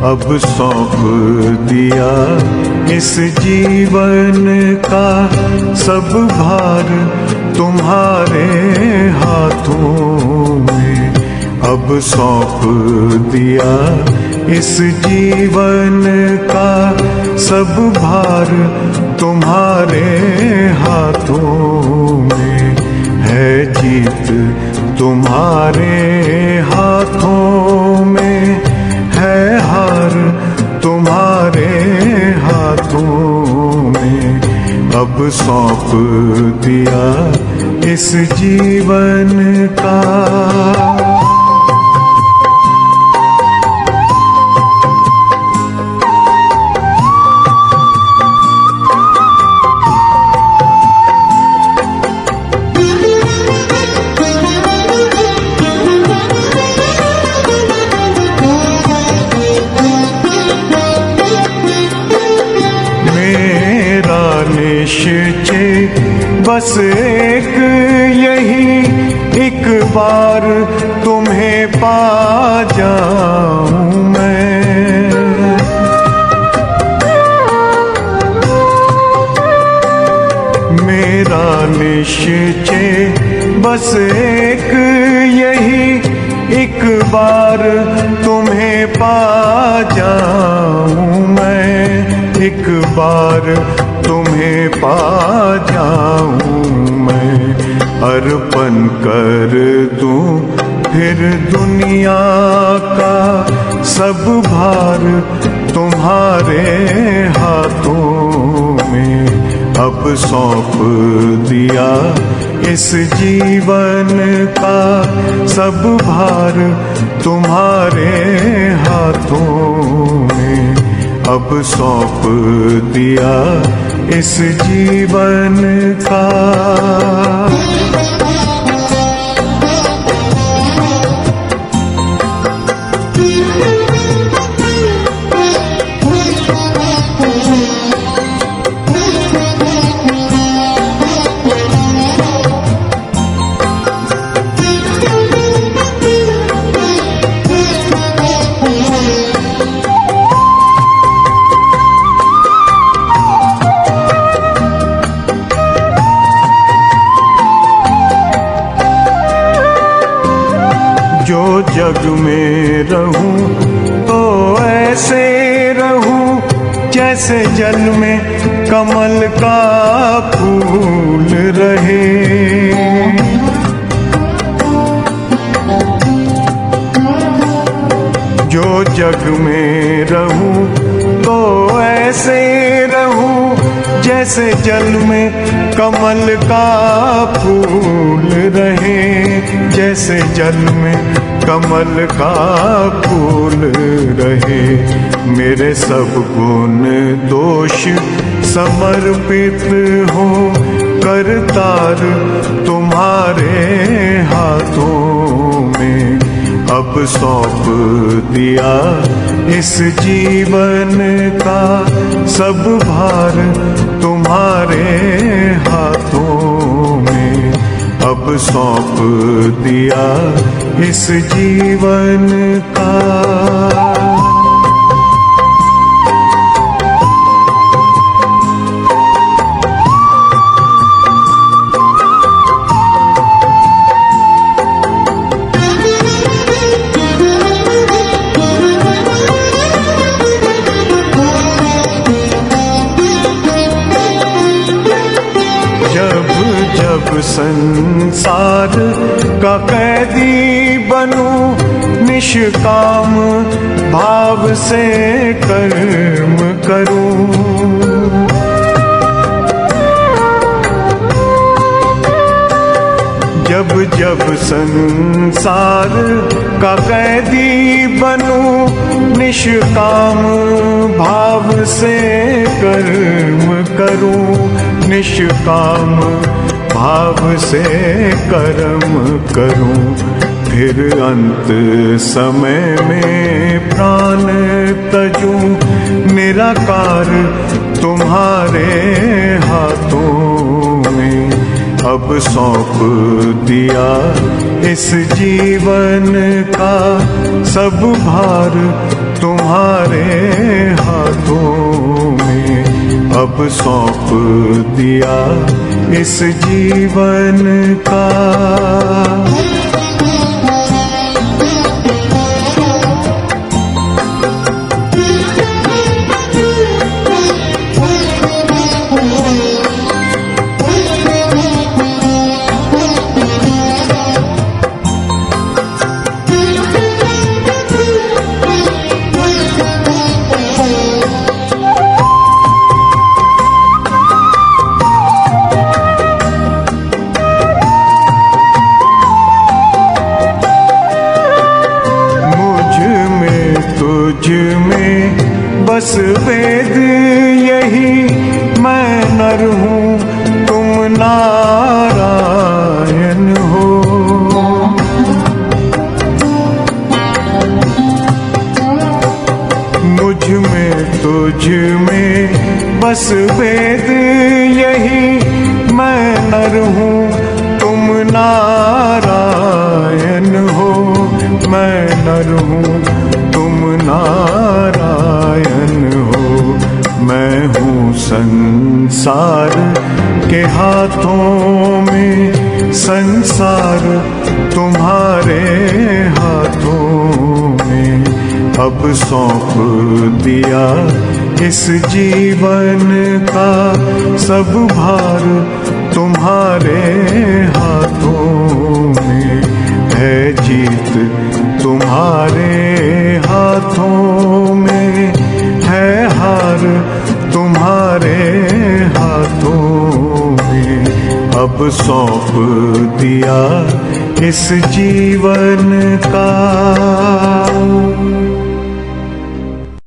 अब सौंप दिया इस जीवन का सब भार तुम्हारे हाथों में। अब सौंप दिया इस जीवन का सब भार तुम्हारे हाथों में। है जीत तुम्हारे हाथों में, है हार तुम्हारे हाथों में। अब सौंप दिया इस जीवन का। निश्चय बस एक यही, एक बार तुम्हें पा जाऊं मैं। मेरा निश्चय बस एक यही, एक बार तुम्हें पा जाऊं मैं। एक बार तुम्हें पा जाऊं मैं। अर्पण कर दूं फिर दुनिया का सब भार तुम्हारे हाथों में। अब सौंप दिया इस जीवन का सब भार तुम्हारे हाथों में। अब सौंप दिया इस जीवन का। जो जग में रहूं तो ऐसे रहूं जैसे जल में कमल का फूल रहे। जो जग में रहूं तो ऐसे रहूं जैसे जल में कमल का फूल रहे। जैसे जल में कमल का फूल रहे। मेरे सब गुण दोष समर्पित हो करतार तुम्हारे हाथों में। अब सौंप दिया इस जीवन का सब भार तुम्हारे हाथों में। अब सौंप दिया इस जीवन का। जब संसार का कैदी बनूं निष्काम भाव से कर्म करूं। जब जब संसार का कैदी बनूं निष्काम भाव से कर्म करूं। निष्काम भाव से कर्म करूं। फिर अंत समय में प्राण तजूं निराकार तुम्हारे हाथों में। अब सौंप दिया इस जीवन का सब भार तुम्हारे हाथों में अब सौंप दिया इस जीवन का। तुझ में बस वेद यही, मैं नर हूँ तुम नारायण हो। मुझ में तुझ में बस वेद यही, मैं नर हूँ तुम नारायण हो। मैं नर हूँ तुम नारायण हो। मैं हूँ संसार के हाथों में, संसार तुम्हारे हाथों में अब सौंप दिया इस जीवन का। सब भार तुम्हारे हाथों में है, जीत तुम्हारे हाथों में है, हार तुम्हारे हाथों में अब सौंप दिया इस जीवन का।